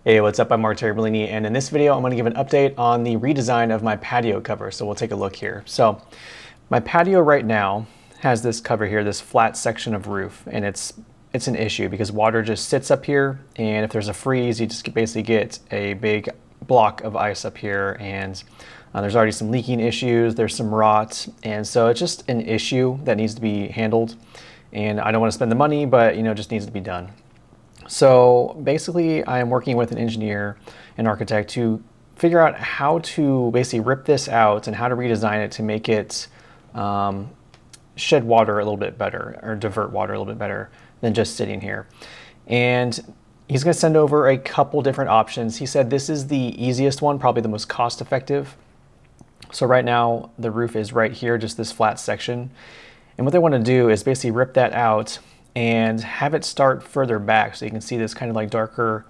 Hey, what's up? I'm Mark Bellini, and in this video, I'm going to give an update on the redesign of my patio cover. So we'll take a look here. So my patio right now has this cover here, this flat section of roof, and it's an issue because water just sits up here, and if there's a freeze, you just basically get a big block of ice up here, and there's already some leaking issues, there's some rot, and so it's just an issue that needs to be handled. And I don't want to spend the money, but it just needs to be done. So basically, I am working with an engineer and architect to figure out how to basically rip this out and how to redesign it to make it shed water a little bit better, or divert water a little bit better than just sitting here. And he's going to send over a couple different options. He said this is the easiest one, probably the most cost effective. So right now the roof is right here, just this flat section. And what they want to do is basically rip that out and have it start further back. So you can see this kind of like darker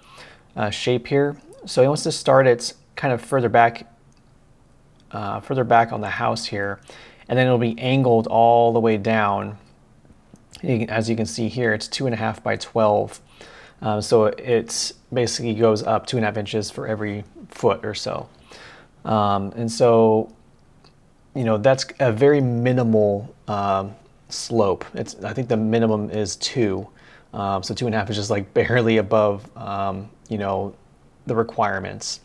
shape here. So he wants to start it kind of further back on the house here. And then it'll be angled all the way down. As you can see here, it's 2.5 by 12. So it basically goes up 2.5 inches for every foot or so. And so, that's a very minimal slope. I think the minimum is 2. So 2.5 is just like barely above, the requirements.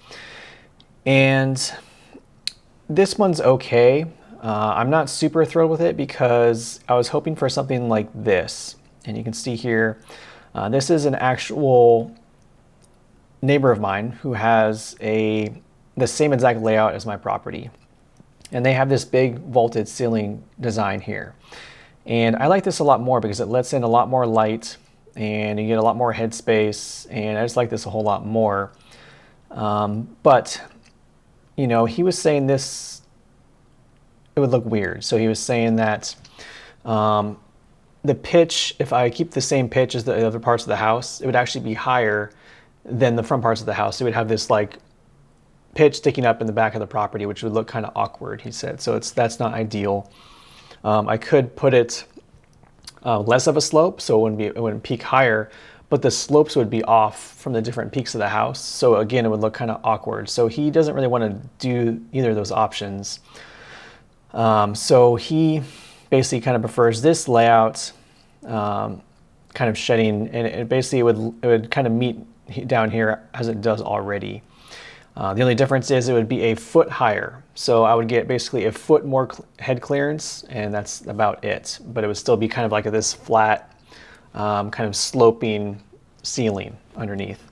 And this one's okay. I'm not super thrilled with it because I was hoping for something like this. And you can see here, this is an actual neighbor of mine who has the same exact layout as my property. And they have this big vaulted ceiling design here. And I like this a lot more because it lets in a lot more light and you get a lot more headspace, and I just like this a whole lot more. But he was saying this, it would look weird. So he was saying that the pitch, if I keep the same pitch as the other parts of the house, it would actually be higher than the front parts of the house. It would have this like pitch sticking up in the back of the property, which would look kind of awkward, he said. So that's not ideal. I could put it less of a slope, so it wouldn't peak higher, but the slopes would be off from the different peaks of the house. So again, it would look kind of awkward. So he doesn't really want to do either of those options. So he basically kind of prefers this layout, kind of shedding, and it would kind of meet down here as it does already. The only difference is it would be a foot higher. So I would get basically a foot more head clearance, and that's about it. But it would still be kind of like this flat, kind of sloping ceiling underneath.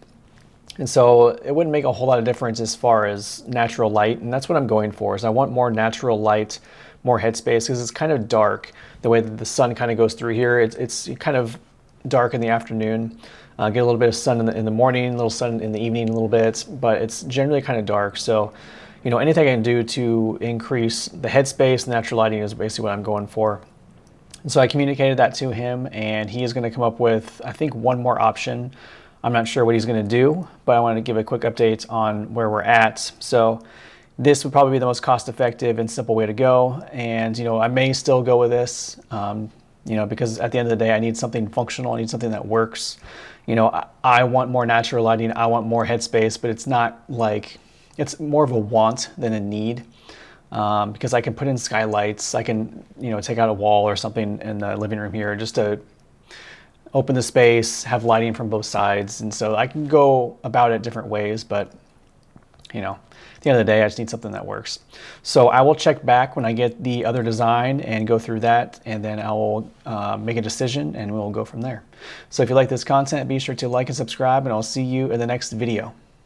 And so it wouldn't make a whole lot of difference as far as natural light. And that's what I'm going for, is I want more natural light, more headspace, because it's kind of dark. The way that the sun kind of goes through here, it's kind of dark in the afternoon. Get a little bit of sun in the morning, a little sun in the evening a little bit, but it's generally kind of dark. So, anything I can do to increase the headspace, the natural lighting is basically what I'm going for. And so I communicated that to him, and he is going to come up with, I think, one more option. I'm not sure what he's going to do, but I wanted to give a quick update on where we're at. So this would probably be the most cost-effective and simple way to go. And, I may still go with this, because at the end of the day, I need something functional. I need something that works. I want more natural lighting. I want more headspace, but it's not like, it's more of a want than a need. Because I can put in skylights. I can, take out a wall or something in the living room here just to open the space, have lighting from both sides. And so I can go about it different ways, but at the end of the day, I just need something that works. So I will check back when I get the other design and go through that, and then I will make a decision and we'll go from there. So if you like this content, be sure to like and subscribe, and I'll see you in the next video.